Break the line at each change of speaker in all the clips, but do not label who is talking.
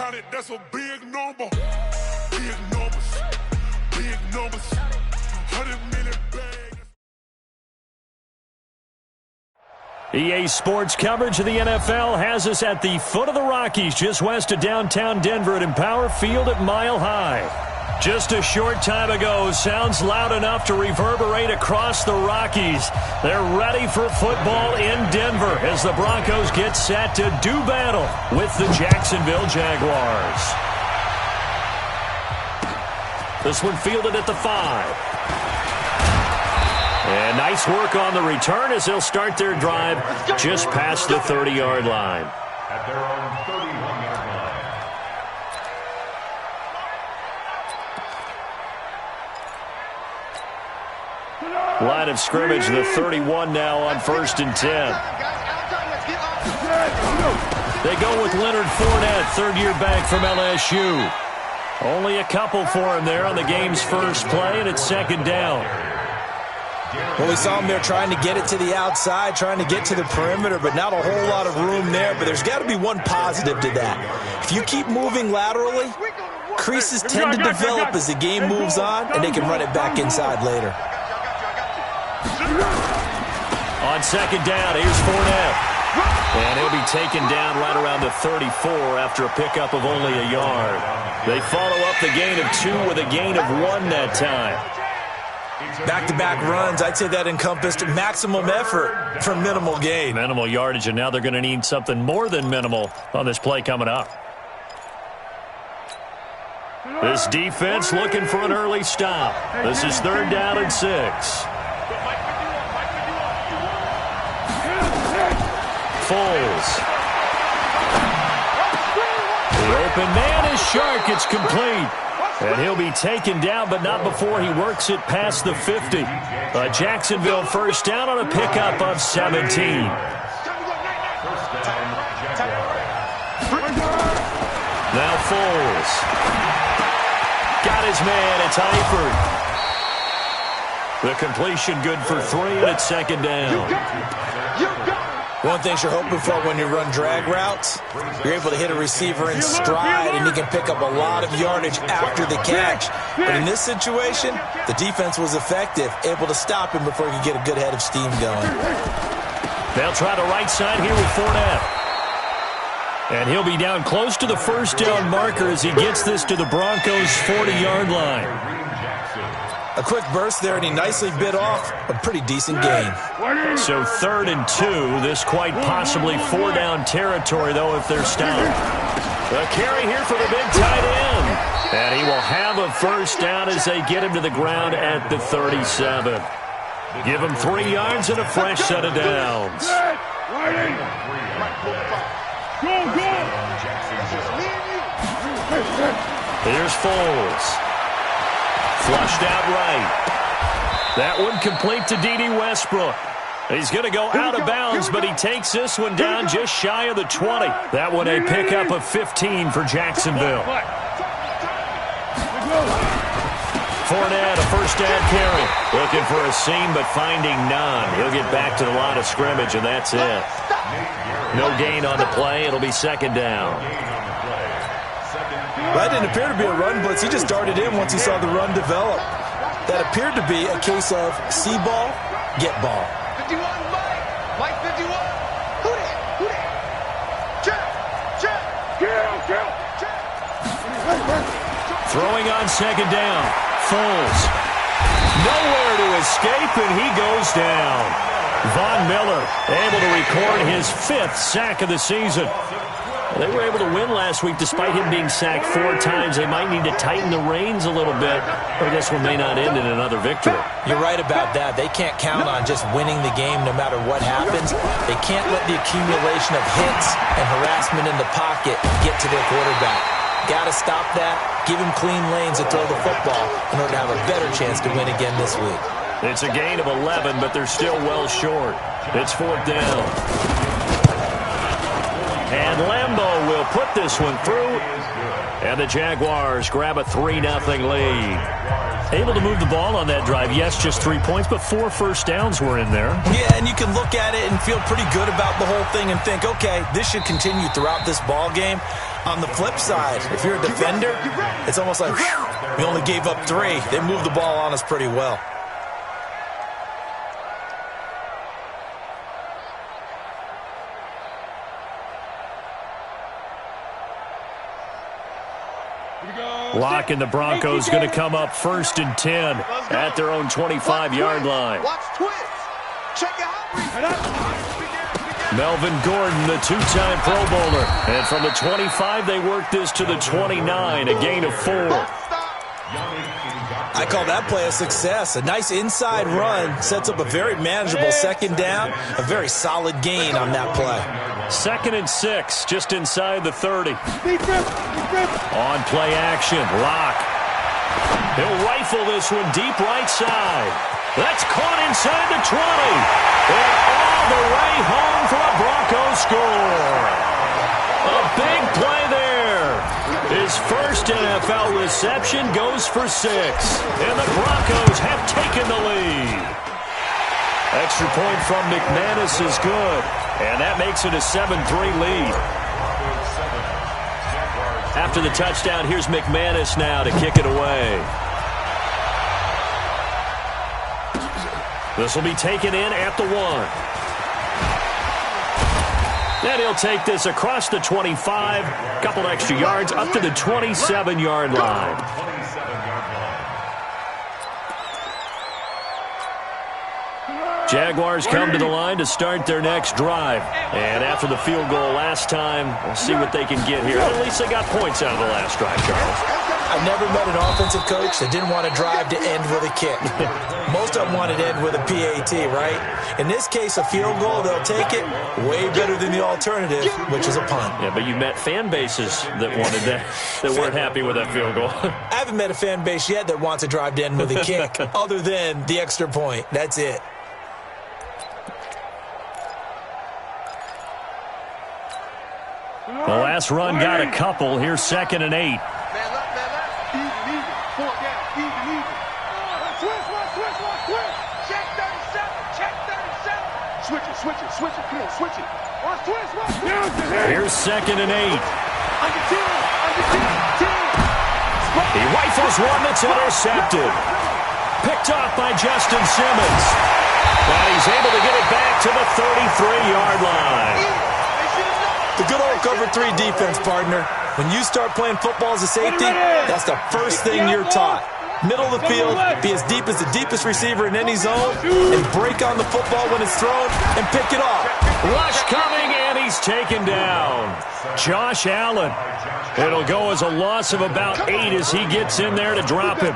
counted, that's a big number. Big numbers, big numbers. 100 million bags.
EA Sports coverage of the NFL has us at the foot of the Rockies, just west of downtown Denver at Empower Field at Mile High. Just a short time ago, sounds loud enough to reverberate across the Rockies. They're ready for football in Denver as the Broncos get set to do battle with the Jacksonville Jaguars. This one fielded at the 5. And nice work on the return as they'll start their drive just past the 30-yard line.
At their own 31-yard line.
Line of scrimmage, the 31 now on 1st and 10. They go with Leonard Fournette, third-year back from LSU. Only a couple for him there on the game's first play, and it's 2nd down.
Well, we saw him there trying to get it to the outside, trying to get to the perimeter, but not a whole lot of room there. But there's got to be one positive to that. If you keep moving laterally, creases tend to develop as the game moves on, and they can run it back inside later.
On 2nd down, here's Fournette. And he'll be taken down right around the 34 after a pickup of only a yard. They follow up the gain of 2 with a gain of 1 that time.
Back-to-back runs, I'd say that encompassed maximum effort for minimal gain.
Minimal yardage, and now they're going to need something more than minimal on this play coming up. This defense looking for an early stop. This is 3rd down and 6. Foles. The open man is Shark. It's complete. And he'll be taken down, but not before he works it past the 50. A Jacksonville first down on a pickup of 17. Now Foles. Got his man. It's Eifert. The completion good for 3, and it's 2nd down.
One thing you're hoping for when you run drag routes, you're able to hit a receiver in stride, and he can pick up a lot of yardage after the catch. But in this situation, the defense was effective, able to stop him before he could get a good head of steam going.
They'll try the right side here with Fournette. And he'll be down close to the first down marker as he gets this to the Broncos' 40-yard line.
A quick burst there, and he nicely bit off a pretty decent gain.
So 3rd and 2. This quite possibly 4-down territory, though, if they're stopped. A carry here for the big tight end. And he will have a first down as they get him to the ground at the 37. Give him 3 yards and a fresh set of downs. Here's Foles. Flushed out right. That one complete to D.D. Westbrook. He's going to go out of bounds, but he takes this one down just shy of the 20. That one a pickup of 15 for Jacksonville. Fournette, a first down carry. Looking for a seam, but finding none. He'll get back to the line of scrimmage, and that's it. No gain on the play. It'll be 2nd down.
That didn't appear to be a run blitz. He just darted in once he saw the run develop. That appeared to be a case of see ball, get ball.
51, Mike 51. Who that? Check.
Throwing on 2nd down. Foles. Nowhere to escape, and he goes down. Von Miller able to record his 5th sack of the season. They were able to win last week despite him being sacked 4 times. They might need to tighten the reins a little bit, or this one may not end in another victory.
You're right about that. They can't count on just winning the game no matter what happens. They can't let the accumulation of hits and harassment in the pocket get to their quarterback. Got to stop that, give him clean lanes to throw the football in order to have a better chance to win again this week.
It's a gain of 11, but they're still well short. It's 4th down. And Lambo will put this one through. And the Jaguars grab a 3-0 lead. Able to move the ball on that drive. Yes, just 3 points, but 4 first downs were in there.
Yeah, and you can look at it and feel pretty good about the whole thing and think, okay, this should continue throughout this ball game. On the flip side, if you're a defender, it's almost like, whew, we only gave up 3. They moved the ball on us pretty well.
Lock and the Broncos going to come up 1st and 10 at their own 25-yard line.
Watch twist. Check out.
Melvin Gordon, the 2-time Pro Bowler. And from the 25, they work this to the 29, a gain of 4.
I call that play a success. A nice inside run sets up a very manageable 2nd down. A very solid gain on that play.
2nd and 6, just inside the 30. On play action, Locke. He'll rifle this one deep right side. That's caught inside the 20. And all the way home for a Broncos score. A big play there. His first NFL reception goes for 6. And the Broncos have taken the lead. Extra point from McManus is good. And that makes it a 7-3 lead. After the touchdown, here's McManus now to kick it away. This will be taken in at the 1. And he'll take this across the 25, couple extra yards, up to the 27-yard line. Jaguars come to the line to start their next drive. And after the field goal last time, we'll see what they can get here. At least they got points out of the last drive, Charles.
I've never met an offensive coach that didn't want to drive to end with a kick. Most of them wanted to end with a PAT, right? In this case, a field goal, they'll take it way better than the alternative, which is a punt.
Yeah, but you met fan bases that wanted that, that weren't happy with that field goal.
I haven't met a fan base yet that wants to drive to end with a kick, other than the extra point. That's it.
The last run got a couple. Here's 2nd and 8.
Man left. Easy. 4 down. Easy. Switch. Check 37. Switch it. Come on, switch it. Watch twist.
Here's 2nd and 8. He rifles one that's intercepted. Picked off by Justin Simmons. And he's able to get it back to the 33-yard line.
The good old cover 3 defense, partner. When you start playing football as a safety, that's the first thing you're taught. Middle of the field, be as deep as the deepest receiver in any zone, and break on the football when it's thrown, and pick it off.
Rush coming, and he's taken down. Josh Allen. It'll go as a loss of about 8 as he gets in there to drop him.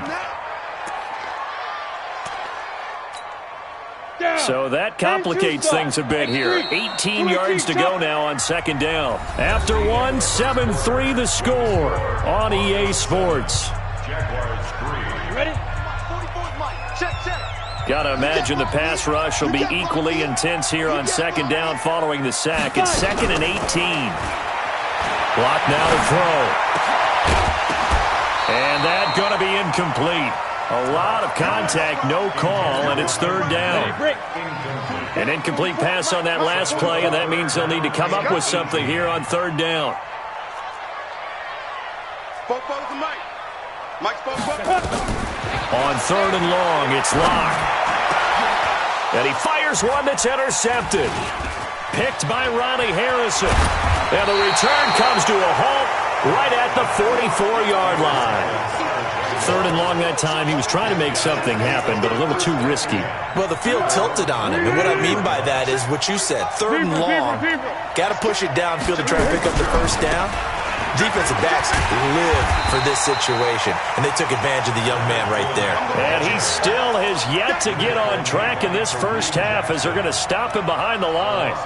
So that complicates things a bit here. 18 yards to go now on 2nd down. After 1, 7-3 the score on EA Sports.
Ready? Check.
Got to imagine the pass rush will be equally intense here on 2nd down following the sack. It's 2nd and 18. Block now to throw. And that's going to be incomplete. A lot of contact, no call, and it's 3rd down. An incomplete pass on that last play, and that means they'll need to come up with something here on 3rd down. On 3rd and long, it's Locke. And he fires one that's intercepted. Picked by Ronnie Harrison. And the return comes to a halt right at the 44-yard line. 3rd and long that time. He was trying to make something happen, but a little too risky.
Well, the field tilted on him, and what I mean by that is what you said. 3rd and long, got to push it downfield to try to pick up the 1st down. Defensive backs live for this situation, and they took advantage of the young man right there.
And he still has yet to get on track in this first half as they're going to stop him behind the line.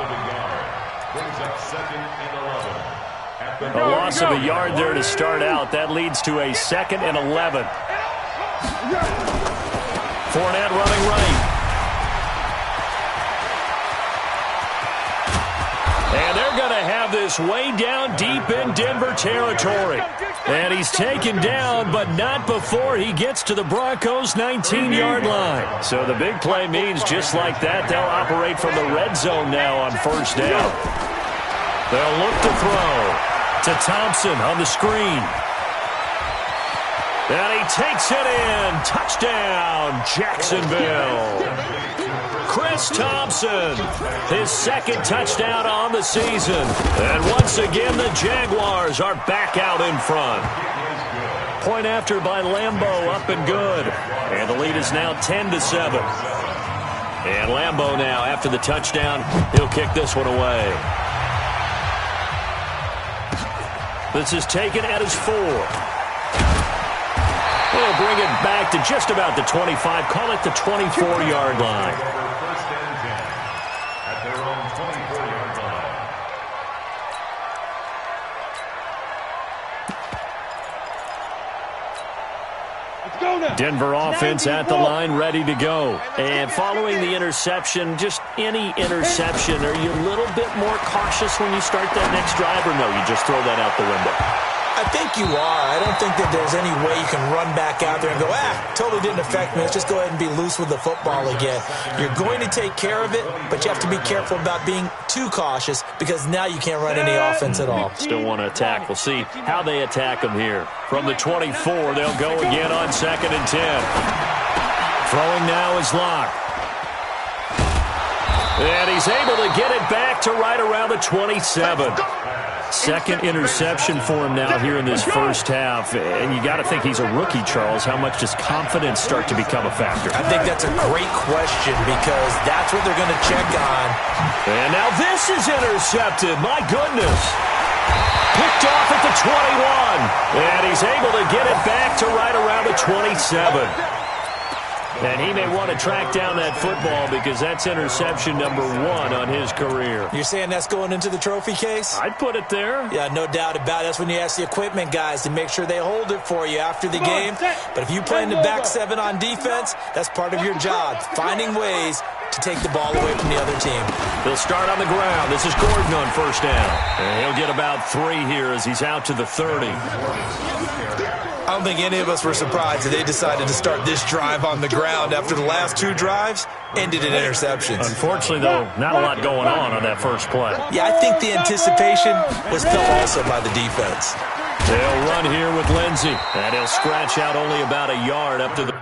A loss of a yard there to start out. That leads to a 2nd and 11. Fournette running right. And they're going to have this way down deep in Denver territory. And he's taken down, but not before he gets to the Broncos' 19-yard line. So the big play means just like that, they'll operate from the red zone now on 1st down. They'll look to throw. To Thompson on the screen. And he takes it in. Touchdown, Jacksonville. Chris Thompson, his second touchdown on the season. And once again, the Jaguars are back out in front. Point after by Lambeau, up and good. And the lead is now 10-7. And Lambeau now, after the touchdown, he'll kick this one away. This is taken at his 4. We'll bring it back to just about the 25. Call it the 24-yard line.
First and 10 at their own 24-yard line.
Let's go now.
Denver offense at the line, ready to go. And following the interception, just any interception, are you a little bit more cautious when you start that next drive, or no, you just throw that out the window?
I think you are. I don't think that there's any way you can run back out there and go, totally didn't affect me. Let's just go ahead and be loose with the football again. You're going to take care of it, but you have to be careful about being too cautious because now you can't run any offense at all.
Still want to attack. We'll see how they attack them here. From the 24, they'll go again on 2nd and 10. Throwing now is Locke. And he's able to get it back to right around the 27. Second interception for him now here in this first half. And you got to think he's a rookie, Charles. How much does confidence start to become a factor?
I think that's a great question because that's what they're going to check on.
And now this is intercepted. My goodness. Picked off at the 21. And he's able to get it back to right around the 27. And he may want to track down that football because that's interception number 1 on his career.
You're saying that's going into the trophy case?
I'd put it there.
Yeah, no doubt about it. That's when you ask the equipment guys to make sure they hold it for you after the game. But if you play in the back 7 on defense, that's part of your job, finding ways to take the ball away from the other team.
He'll start on the ground. This is Gordon on first down. And he'll get about 3 here as he's out to the 30.
I don't think any of us were surprised that they decided to start this drive on the ground after the last 2 drives ended in interceptions.
Unfortunately, though, not a lot going on that first play.
Yeah, I think the anticipation was felt also by the defense.
They'll run here with Lindsey, and he'll scratch out only about a yard up to the...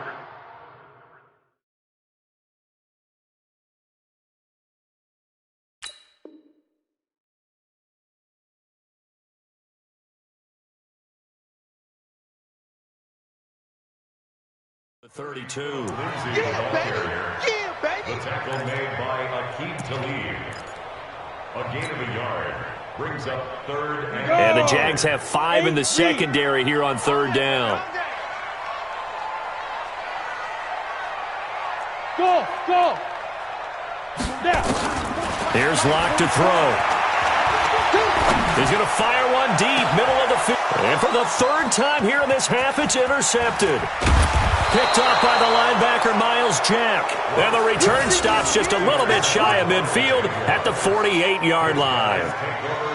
The 32.
Lindsey, the baby. The tackle made by Aqib Talib. A gain of a yard. Brings up 3rd and...
And the Jags have 5 in the secondary here on 3rd down.
Go. Now.
Here's Locke to throw. He's going to fire one deep, middle of the field. And for the 3rd time here in this half, it's intercepted. Picked off by the linebacker, Miles Jack. And the return stops just a little bit shy of midfield at the 48-yard line.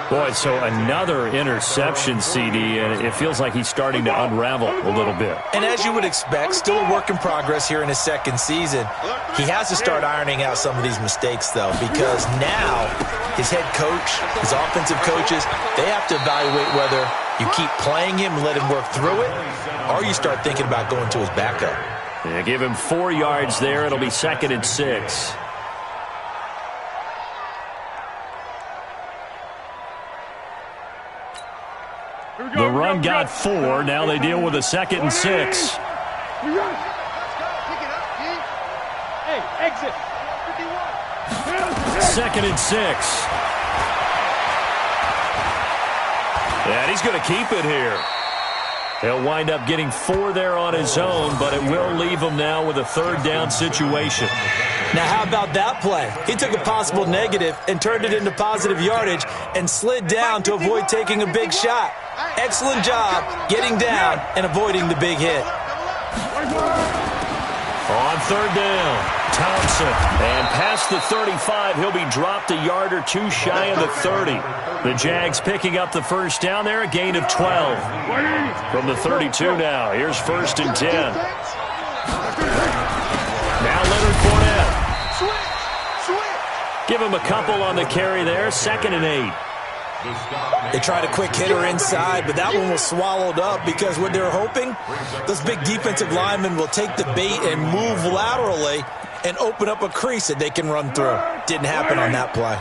Boy, so another interception, CD, and it feels like he's starting to unravel a little bit.
And as you would expect, still a work in progress here in his 2nd season. He has to start ironing out some of these mistakes, though, because now his head coach, his offensive coaches, they have to evaluate whether you keep playing him and let him work through it, or you start thinking about going to his backup.
Yeah, give him 4 yards there. It'll be 2nd and 6. The run got 4. Now they deal with a 2nd and 6.
Hey, exit.
2nd and 6. And he's going to keep it here. He'll wind up getting 4 there on his own, but it will leave him now with a 3rd down situation.
Now, how about that play? He took a possible negative and turned it into positive yardage and slid down to avoid taking a big shot. Excellent job getting down and avoiding the big hit.
On 3rd down, Thompson. And past the 35, he'll be dropped a yard or 2 shy of the 30. The Jags picking up the first down there, a gain of 12. From the 32 now, here's 1st and 10. Now Leonard Fournette. Give him a couple on the carry there, 2nd and 8.
They tried a quick hitter inside, but that one was swallowed up because what they're hoping, those big defensive linemen will take the bait and move laterally and open up a crease that they can run through. Didn't happen on that play.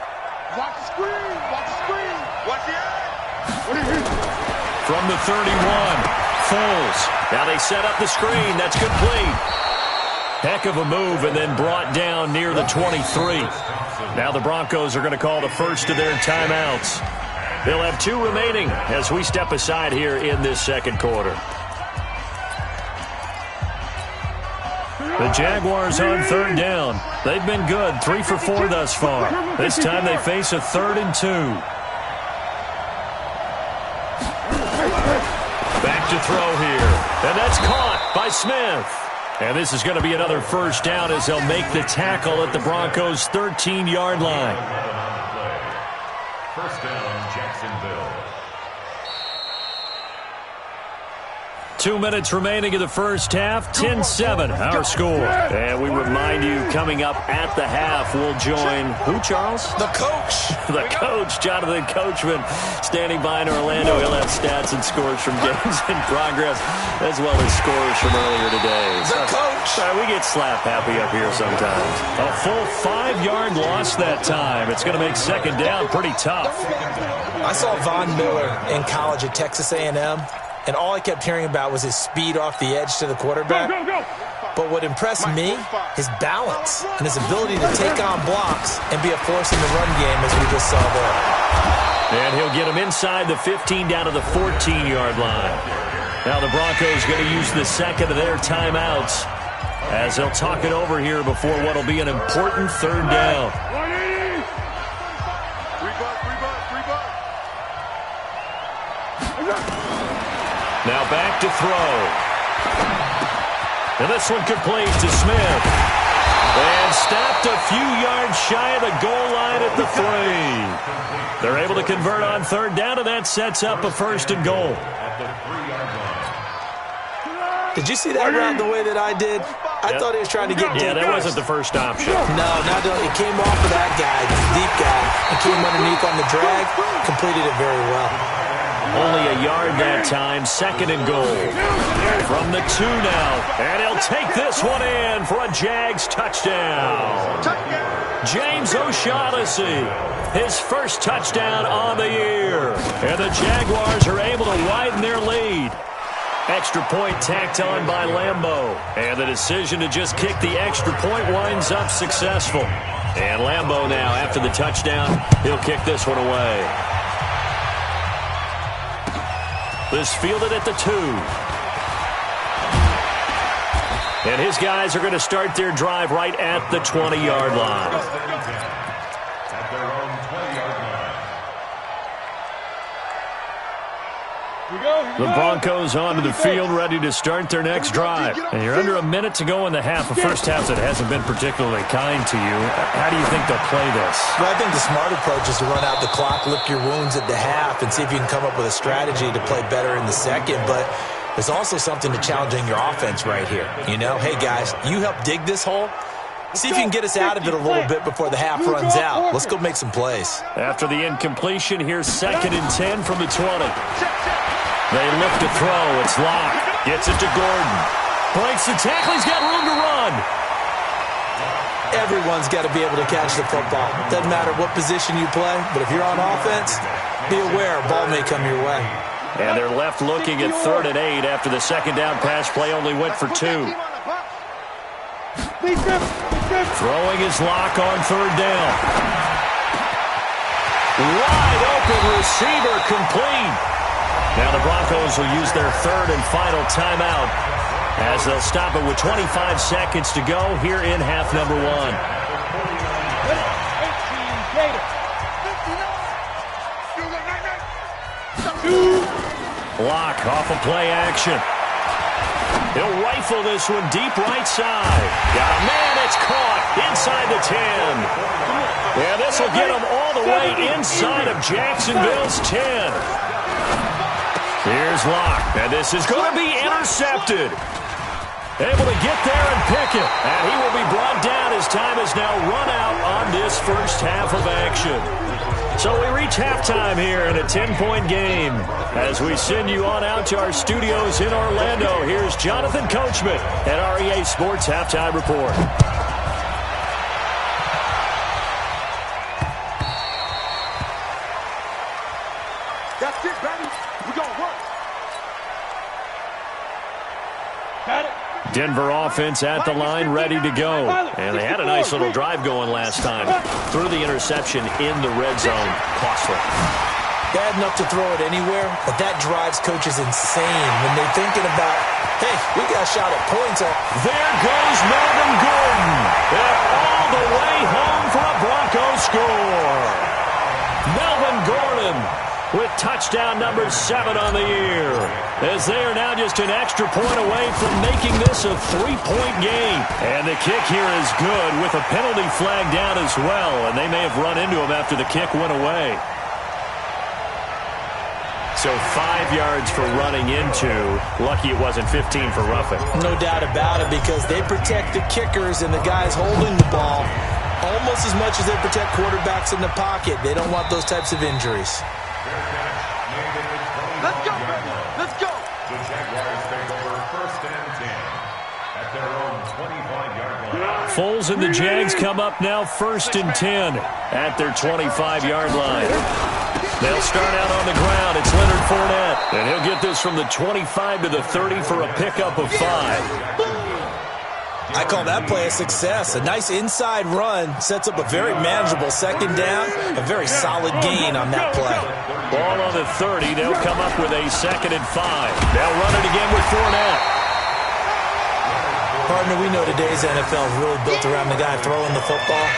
Watch the screen. Watch the screen. Watch the edge.
From the 31, Foles. Now they set up the screen. That's complete. Heck of a move, and then brought down near the 23. Now the Broncos are going to call the first of their timeouts. They'll have 2 remaining as we step aside here in this second quarter. The Jaguars on third down. They've been good, 3 for 4 thus far. This time they face a 3rd and 2. Back to throw here. And that's caught by Smith. And this is going to be another first down as they'll make the tackle at the Broncos' 13-yard line.
First down, Jacksonville.
2 minutes remaining in the first half, 10-7 our score. And we remind you, coming up at the half, we'll join who, Charles?
The coach.
The coach, Jonathan Coachman, standing by in Orlando. He'll have stats and scores from games in progress, as well as scores from earlier today.
The coach.
We get slap happy up here sometimes. A full 5-yard loss that time. It's going to make second down pretty tough.
I saw Von Miller in college at Texas A&M. And all I kept hearing about was his speed off the edge to the quarterback. But what impressed me, his balance and his ability to take on blocks and be a force in the run game, as we just saw there.
And he'll get him inside the 15 down to the 14-yard line. Now the Broncos going to use the second of their timeouts as they'll talk it over here before what will be an important third down. Now back to throw. And this one complete to Smith. And stopped a few yards shy of the goal line at the 3. They're able to convert on third down, and that sets up a 1st and goal.
Did you see that route the way that I did? I thought he was trying to get deep.
Yeah, that wasn't the first option.
No, it came off of that guy, the deep guy, and came underneath on the drag, completed it very well.
Only a yard that time, 2nd and goal. From the 2 now, and he'll take this one in for a Jags touchdown. James O'Shaughnessy, his first touchdown on the year. And the Jaguars are able to widen their lead. Extra point tacked on by Lambeau. And the decision to just kick the extra point winds up successful. And Lambeau now, after the touchdown, he'll kick this one away. This fielded at the 2. And his guys are going to start their drive right at the 20-yard line.
At their own 20-yard line.
The Broncos onto the field, ready to start their next drive. And you're under a minute to go in the half, a first half that hasn't been particularly kind to you. How do you think they'll play this?
Well, I think the smart approach is to run out the clock, lick your wounds at the half, and see if you can come up with a strategy to play better in the second. But there's also something to challenging your offense right here. You know, hey, guys, you help dig this hole. See if you can get us out of it a little bit before the half runs out. Let's go make some plays.
After the incompletion, here's 2nd and 10 from the 20. They look to throw. It's Locke. Gets it to Gordon. Breaks the tackle. He's got room to run.
Everyone's got to be able to catch the football. Doesn't matter what position you play, but if you're on offense, be aware a ball may come your way.
And they're left looking at 3rd and 8 after the second down pass play only went for 2. Throwing his Locke on 3rd down. Wide open receiver complete. Now the Broncos will use their 3rd and final timeout as they'll stop it with 25 seconds to go here in half number 1. Locke off of play action. He'll rifle this one deep right side. Got a man, it's caught inside the 10. Yeah, this will get him all the way inside of Jacksonville's 10. Here's Locke, and this is going to be intercepted. Able to get there and pick it, and he will be brought down as time is now run out on this first half of action. So we reach halftime here in a 10-point game. As we send you on out to our studios in Orlando, here's Jonathan Coachman at REA Sports Halftime Report.
That's it, baby. We gonna work. Got it.
Denver offense at the line, ready to go. And they had a nice little drive going last time. Threw the interception in the red zone. Costly.
Bad enough to throw it anywhere, but that drives coaches insane when they're thinking about, hey, we got a shot at points.
There goes Melvin Gordon. They're all the way home for a Broncos score. Melvin Gordon with touchdown number 7 on the year, as they are now just an extra point away from making this a 3-point game. And the kick here is good with a penalty flag down as well, and they may have run into him after the kick went away. So 5 yards for running into. Lucky it wasn't 15 for roughing.
No doubt about it, because they protect the kickers and the guys holding the ball almost as much as they protect quarterbacks in the pocket. They don't want those types of injuries.
Let's go, baby. Let's go.
The Jaguars take over 1st and 10 at their own 25-yard line.
Foles and the Jags come up now 1st and 10 at their 25-yard line. They'll start out on the ground. It's Leonard Fournette, and he'll get this from the 25 to the 30 for a pickup of 5.
I call that play a success. A nice inside run sets up a very manageable 2nd down, a very solid gain on that play.
Ball on the 30. They'll come up with a 2nd and 5. They'll run it again with Fournette.
Partner, we know today's NFL is really built around the guy throwing the football.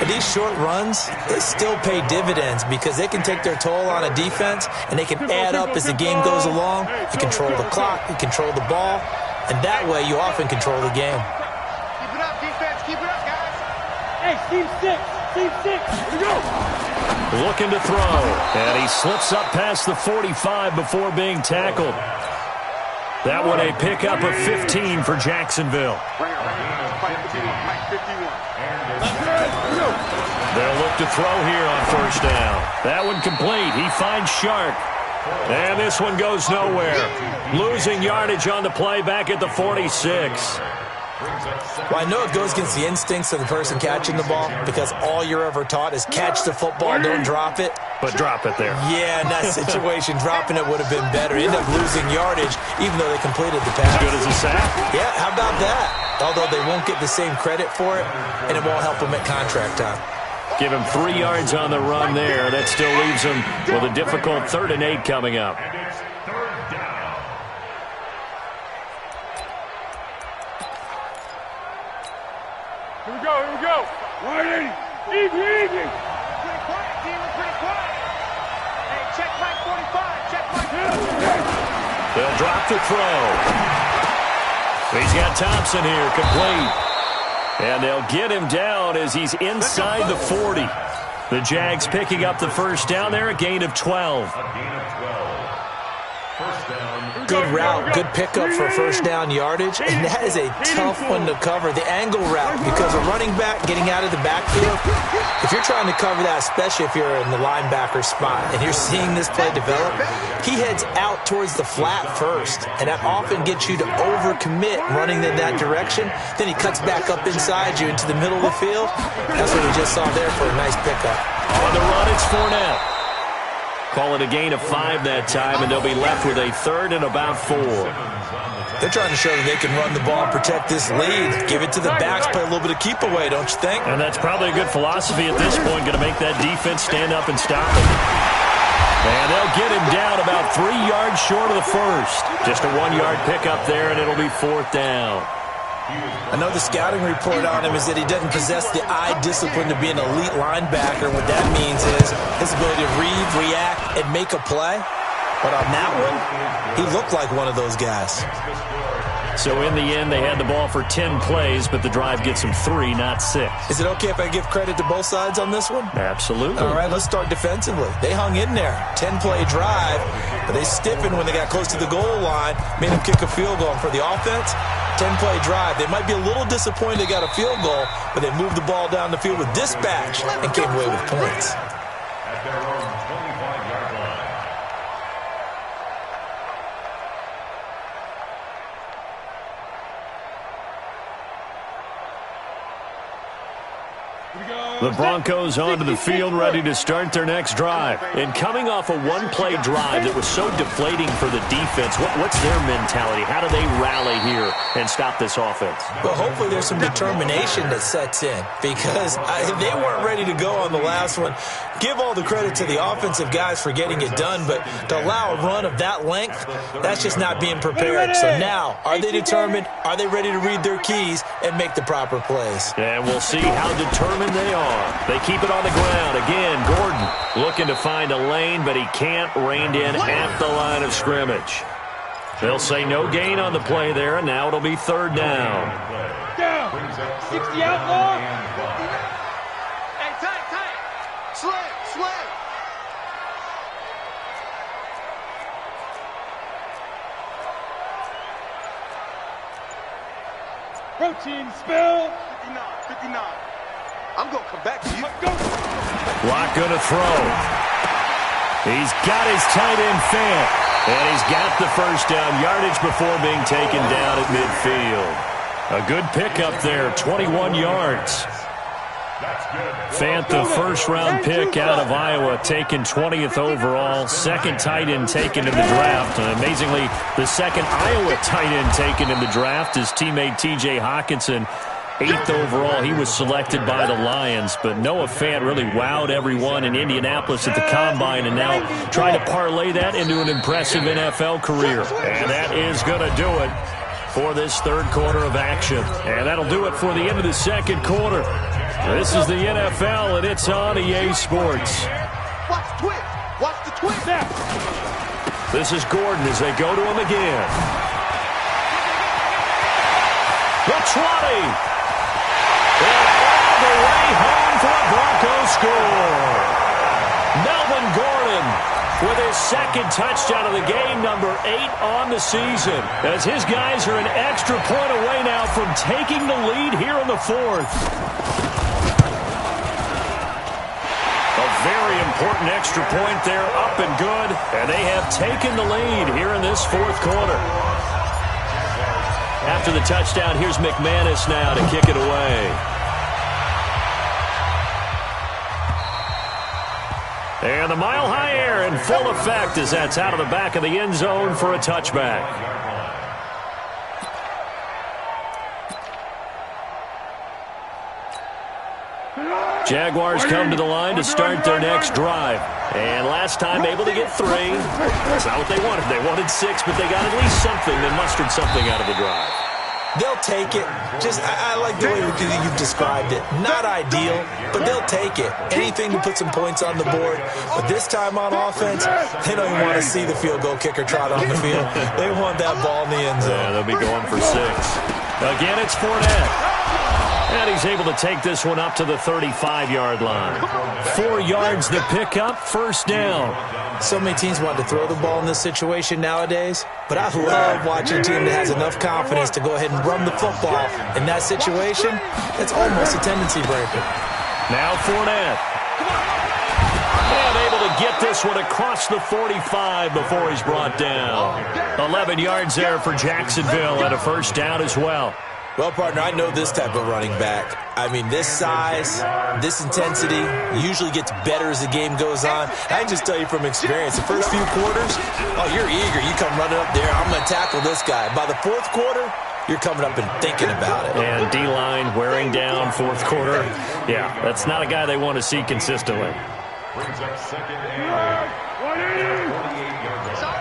But these short runs, they still pay dividends because they can take their toll on a defense, and they can add up as the game goes along. You control the clock, you control the ball, and that way you often control the game.
Keep it up, defense. Keep it up, guys. Hey, Steve 6. Steve 6. Here we go.
Looking to throw, and he slips up past the 45 before being tackled. That one a pickup of 15 for Jacksonville. They'll look to throw here on 1st down. That one complete. He finds Shark. And this one goes nowhere. Losing yardage on the play back at the 46.
Well, I know it goes against the instincts of the person catching the ball because all you're ever taught is catch the football, don't drop it.
But drop it there.
Yeah, in that situation, dropping it would have been better. End up losing yardage even though they completed the pass.
As good as a sack?
Yeah, how about that? Although they won't get the same credit for it, and it won't help them at contract time.
Give him 3 yards on the run there. That still leaves him with a difficult 3rd and 8 coming up.
And it's 3rd down.
Here we go. Here we go. Right in. Easy. Pretty quiet, team. We're pretty quiet. Hey, check Mike 45. Check Mike 45.
They'll drop the throw. He's got Thompson here, complete. And they'll get him down as he's inside the 40. The Jags picking up the 1st down there, a gain of 12.
A gain of 12. 1st down.
Good route, good pickup for 1st down yardage, and that is a tough one to cover. The angle route, because a running back getting out of the backfield, if you're trying to cover that, especially if you're in the linebacker spot, and you're seeing this play develop, he heads out towards the flat first, and that often gets you to overcommit running in that direction. Then he cuts back up inside you into the middle of the field. That's what we just saw there for a nice pickup.
On the run, it's Fournette. Call it a gain of 5 that time, and they'll be left with a 3rd and about 4.
They're trying to show that they can run the ball and protect this lead. Give it to the backs, play a little bit of keep away, don't you think?
And that's probably a good philosophy at this point, going to make that defense stand up and stop him. And they'll get him down about 3 yards short of the 1st. Just a 1-yard pickup there, and it'll be 4th down.
I know the scouting report on him is that he doesn't possess the eye discipline to be an elite linebacker. What that means is his ability to read, react, and make a play. But on that one, he looked like one of those guys.
So in the end, they had the ball for 10 plays, but the drive gets them 3, not 6.
Is it okay if I give credit to both sides on this one?
Absolutely.
All right, let's start defensively. They hung in there. 10-play drive, but they stiffened when they got close to the goal line, made them kick a field goal. For the offense, 10-play drive. They might be a little disappointed they got a field goal, but they moved the ball down the field with dispatch and came away with points.
At their
The Broncos onto the field, ready to start their next drive. And coming off a one-play drive that was so deflating for the defense, what's their mentality? How do they rally here and stop this offense?
Well, hopefully there's some determination that sets in, because they weren't ready to go on the last one. Give all the credit to the offensive guys for getting it done, but to allow a run of that length, that's just not being prepared. So now, are they determined? Are they ready to read their keys and make the proper plays?
And we'll see how determined they are. They keep it on the ground. Again, Gordon looking to find a lane, but he can't. Reined in at the line of scrimmage. They'll say no gain on the play there, and now it'll be third down.
Down. 60 outlaw. Hey, tight. Slam. Protein spill. 59. I'm going to come back to you.
Lock going to throw. He's got his tight end Fant. And he's got the first down yardage before being taken down at midfield. A good pickup there, 21 yards. Fant, the first-round pick out of Iowa, taken 20th overall. Second tight end taken in the draft. And amazingly, the second Iowa tight end taken in the draft is teammate T.J. Hockenson. 8th overall, he was selected by the Lions, but Noah Fant really wowed everyone in Indianapolis at the Combine, and now trying to parlay that into an impressive NFL career. And that is going to do it for this third quarter of action. And that'll do it for the end of the second quarter. This is the NFL, and it's on EA Sports.
Watch the twist.
This is Gordon as they go to him again. The 20. And all the way home for a Broncos score. Melvin Gordon with his second touchdown of the game, number 8 on the season, as his guys are an extra point away now from taking the lead here in the fourth. A very important extra point there, up and good, and they have taken the lead here in this fourth quarter. After the touchdown, here's McManus now to kick it away. And the mile-high air in full effect as that's out of the back of the end zone for a touchback. Jaguars come to the line to start their next drive. And last time able to get 3. That's not what they wanted. They wanted 6, but they got at least something. They mustered something out of the drive.
They'll take it. I like the way you've described it. Not ideal, but they'll take it. Anything to put some points on the board. But this time on offense, they don't even want to see the field goal kicker trot on the field. They want that ball in the end zone.
Yeah, they'll be going for 6. Again, it's Fournette. And he's able to take this one up to the 35-yard line. 4 yards the pickup, first down.
So many teams want to throw the ball in this situation nowadays, but I love watching a team that has enough confidence to go ahead and run the football. In that situation, it's almost a tendency breaker.
Now Fournette. And able to get this one across the 45 before he's brought down. 11 yards there for Jacksonville and a first down as well.
Well, partner, I know this type of running back. I mean, this size, this intensity usually gets better as the game goes on. I can just tell you from experience, the first few quarters, you're eager. You come running up there, I'm going to tackle this guy. By the fourth quarter, you're coming up and thinking about it.
And D-line wearing down fourth quarter. Yeah, that's not a guy they want to see consistently.
Brings up second and 48-yard line.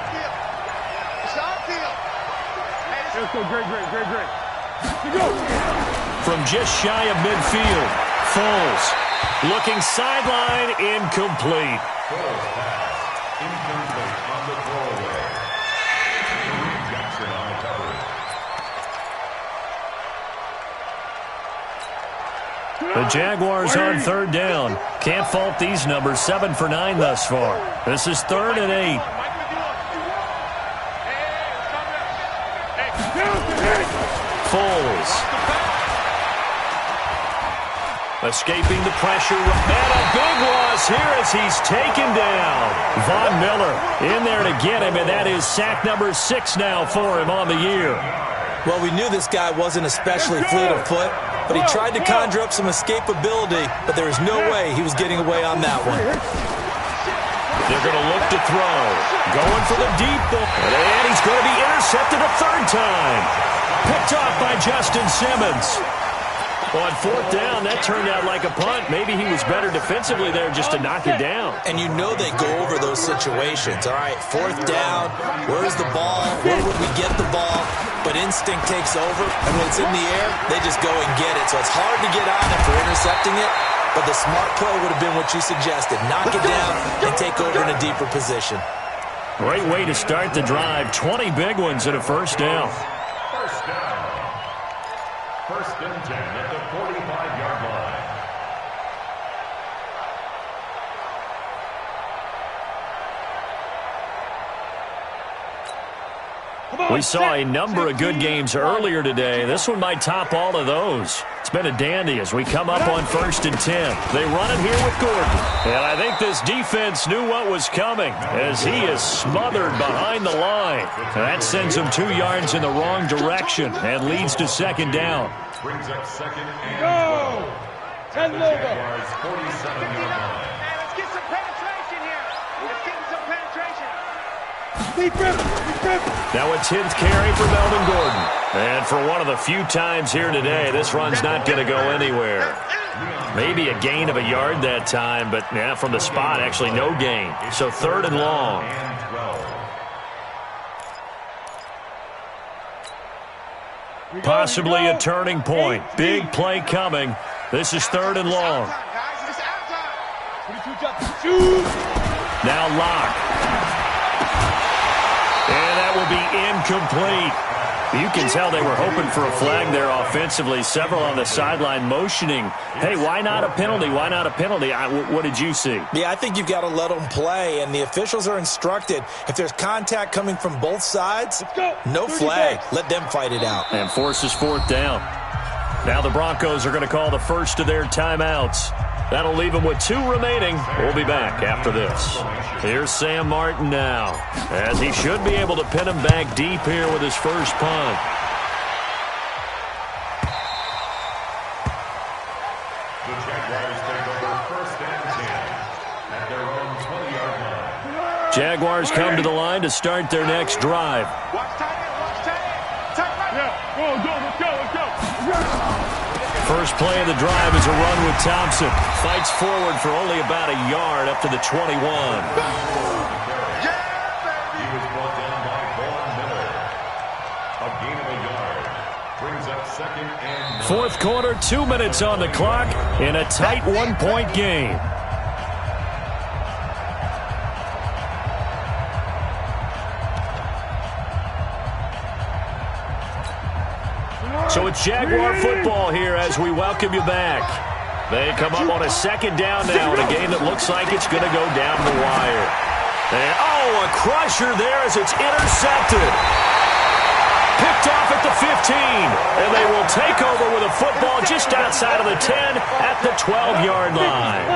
Let's go, great.
From just shy of midfield, Foles looking sideline, incomplete.
Foles pass, incomplete on the throwaway. Jackson on the coverage.
The Jaguars on third down. Can't fault these numbers, 7 for 9 thus far. This is 3rd and 8. Foles. Escaping the pressure. And a big loss here as he's taken down. Von Miller in there to get him, and that is sack number 6 now for him on the year.
Well, we knew this guy wasn't especially fleet of foot, but he tried to conjure up some escapability, but there was no way he was getting away on that one.
They're going to look to throw. Going for the deep ball. And he's going to be intercepted a third time. Picked off by Justin Simmons. On fourth down, that turned out like a punt. Maybe he was better defensively there just to knock it down.
And you know they go over those situations. All right, fourth down, where's the ball? Where would we get the ball? But instinct takes over, and when it's in the air, they just go and get it. So it's hard to get on him for intercepting it, but the smart play would have been what you suggested. Knock it down and take over in a deeper position.
Great way to start the drive. 20 big ones and a first down.
First down. First and 10 at the 45-yard line.
We saw a number of good games earlier today. This one might top all of those. It's been a dandy as we come up on first and 10. They run it here with Gordon. And I think this defense knew what was coming as he is smothered behind the line. And that sends him 2 yards in the wrong direction and leads to second down.
Brings up second and 12. At the Jaguars' 47-yard line.
Let's get some penetration here. Let's get some penetration.
Now a 10th carry for Melvin Gordon. And for one of the few times here today, this run's not going to go anywhere. Maybe a gain of a yard that time, but yeah, from the spot, actually no gain. So third and long. Possibly a turning point. Big play coming. This is third and long. Now Locke. And that will be incomplete. You can tell they were hoping for a flag there offensively. Several on the sideline motioning, hey, why not a penalty? Why not a penalty? What did you see?
Yeah, I think you've got to let them play, and the officials are instructed. If there's contact coming from both sides, no flag. Let them fight it out.
And forces fourth down. Now the Broncos are going to call the first of their timeouts. That'll leave them with 2 remaining. We'll be back after this. Here's Sam Martin now, as he should be able to pin him back deep here with his first punt.
The Jaguars take over first and 10 at their own 20-yard line.
Jaguars come to the line to start their next drive.
Watch tight end, watch tight end. Tight right. Yeah, let's go.
First play of the drive is a run with Thompson. Fights forward for only about a yard up to the 21.
He was brought down by Vaughn Miller. A gain of a yard. Brings up second and 9.
Fourth quarter, 2 minutes on the clock in a tight 1-point game. So it's Jaguar football here as we welcome you back. They come up on a second down now in a game that looks like it's going to go down the wire. And, a crusher there as it's intercepted. Picked off at the 15. And they will take over with a football just outside of the 10 at the 12-yard line.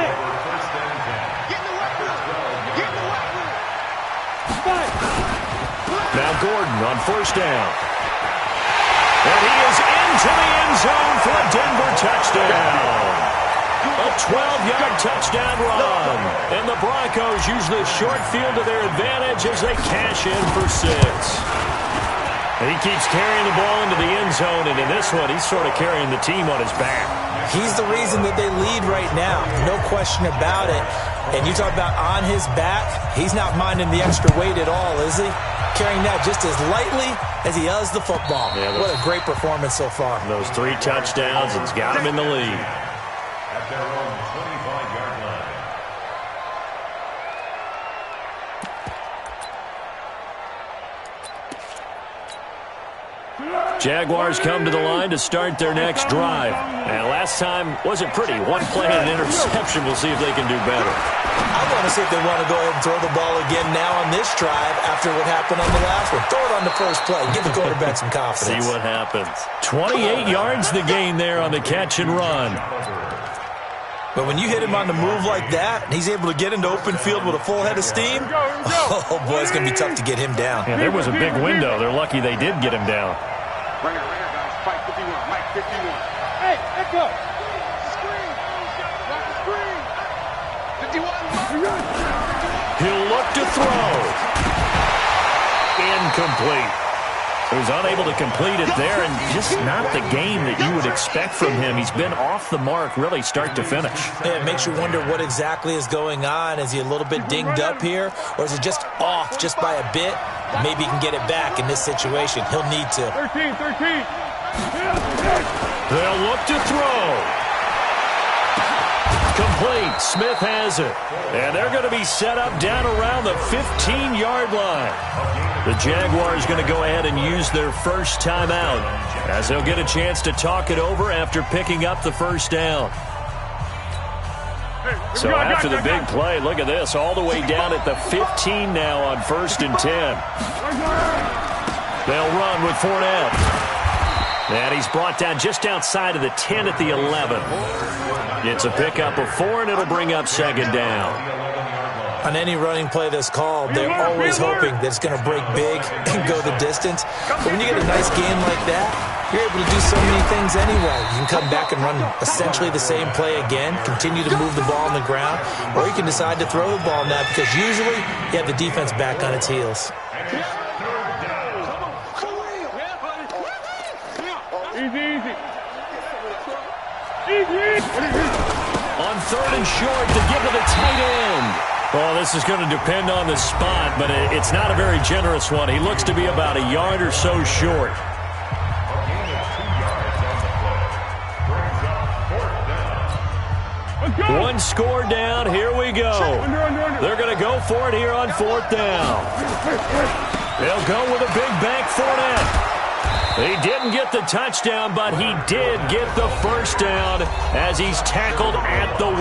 Now Gordon on first down. And he is into the end zone for a Denver touchdown. A 12-yard touchdown run. And the Broncos use this short field to their advantage as they cash in for 6. And he keeps carrying the ball into the end zone, and in this one, he's sort of carrying the team on his back.
He's the reason that they lead right now. No question about it. And you talk about on his back, he's not minding the extra weight at all, is he? Carrying that just as lightly as he does the football. Yeah, what a great performance so far.
Those 3 touchdowns, it's got him in the lead.
At their own 25-yard line.
Jaguars come to the line to start their next drive. And last time wasn't pretty. 1 play and an interception. We'll see if they can do better.
I want to see if they want to go ahead and throw the ball again now on this drive after what happened on the last one. Throw it on the first play. Give the quarterback some confidence.
See what happens. 28 yards the gain there on the catch and run.
But when you hit him on the move like that, and he's able to get into open field with a full head of steam, oh, boy, it's going to be tough to get him down.
Yeah, there was a big window. They're lucky they did get him down.
Right here, guys. Fight 51. Mike 51. Hey, echo. Screen. Block the screen. 51.
He'll look to throw. Incomplete. He was unable to complete it there, and just not the game that you would expect from him. He's been off the mark really start to finish.
Yeah, it makes you wonder what exactly is going on. Is he a little bit dinged up here, or is he just off just by a bit? Maybe he can get it back in this situation. He'll need to.
13.
They'll look to throw. Complete. Smith has it. And they're going to be set up down around the 15-yard line. The Jaguars going to go ahead and use their first timeout as they'll get a chance to talk it over after picking up the first down. So after the big play, look at this, all the way down at the 15 now on 1st and 10. They'll run with Fournette. And he's brought down just outside of the 10 at the 11. It's a pickup of 4, and it'll bring up 2nd down.
On any running play that's called, they're always hoping that it's going to break big and go the distance. But when you get a nice game like that, you're able to do so many things anyway. You can come back and run essentially the same play again, continue to move the ball on the ground, or you can decide to throw the ball now because usually you have the defense back on its heels.
Easy.
On 3rd and short to give to the tight end. Well, this is going to depend on the spot, but it's not a very generous one. He looks to be about a yard or so short. One score down. Here we go. They're going to go for it here on 4th down. They'll go with a big bank Fournette. He didn't get the touchdown, but he did get the first down as he's tackled at the 1.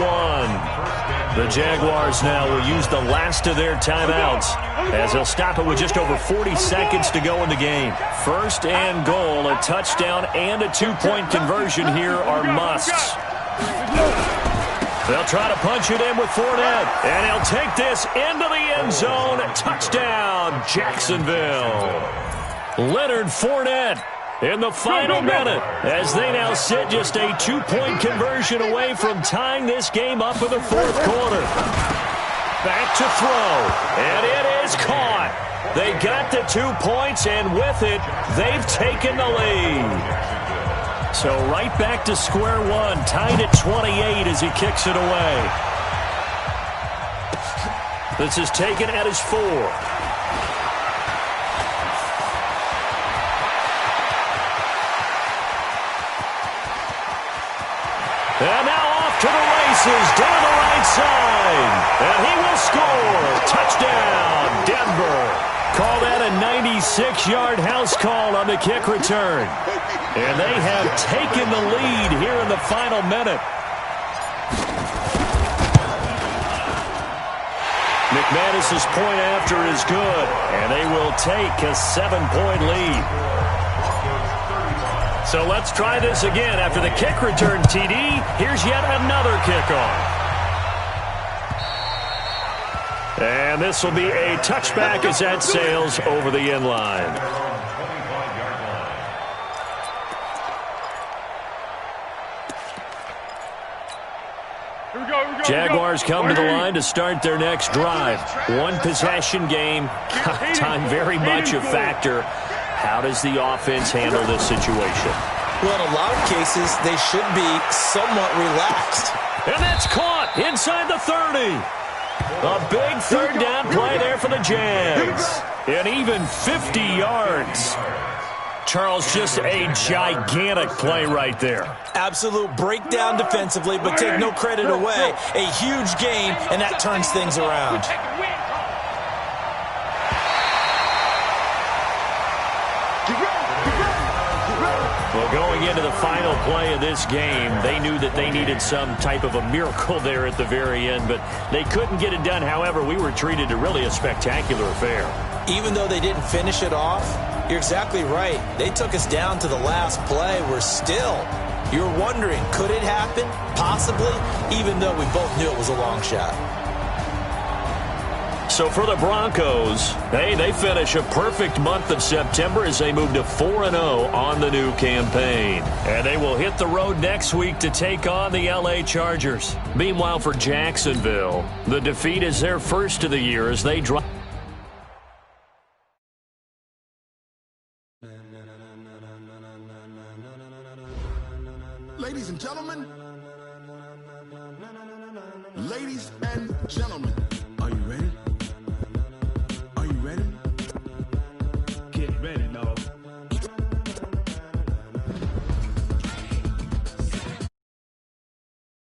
The Jaguars now will use the last of their timeouts as they'll stop it with just over 40 seconds to go in the game. 1st and goal, a touchdown and a 2-point conversion here are musts. They'll try to punch it in with Fournette, and he'll take this into the end zone. Touchdown, Jacksonville. Leonard Fournette in the final minute as they now sit just a 2-point conversion away from tying this game up in the 4th quarter. Back to throw, and it is caught. They got the 2 points, and with it, they've taken the lead. So right back to square one, tied at 28 as he kicks it away. This is taken at his 4. And now off to the races down the right side. And he will score. Touchdown, Denver. Call that a 96-yard house call on the kick return. And they have taken the lead here in the final minute. McManus's point after is good. And they will take a 7-point lead. So let's try this again. After the kick return, TD, here's yet another kickoff. And this will be a touchback as that sails over the end line. Jaguars come to the line to start their next drive. 1-possession game. Time very much a factor. How does the offense handle this situation?
Well, in a lot of cases, they should be somewhat relaxed.
And that's caught inside the 30. A big 3rd down play there for the Jags. And even 50 yards. Charles, just a gigantic play right there.
Absolute breakdown defensively, but take no credit away. A huge gain, and that turns things around.
Well, going into the final play of this game, they knew that they needed some type of a miracle there at the very end, but they couldn't get it done. However, we were treated to really a spectacular affair.
Even though they didn't finish it off, you're exactly right. They took us down to the last play. You're wondering, could it happen? Possibly, even though we both knew it was a long shot.
So for the Broncos, hey, they finish a perfect month of September as they move to 4-0 on the new campaign. And they will hit the road next week to take on the L.A. Chargers. Meanwhile, for Jacksonville, the defeat is their first of the year as they drop.
Ladies and gentlemen,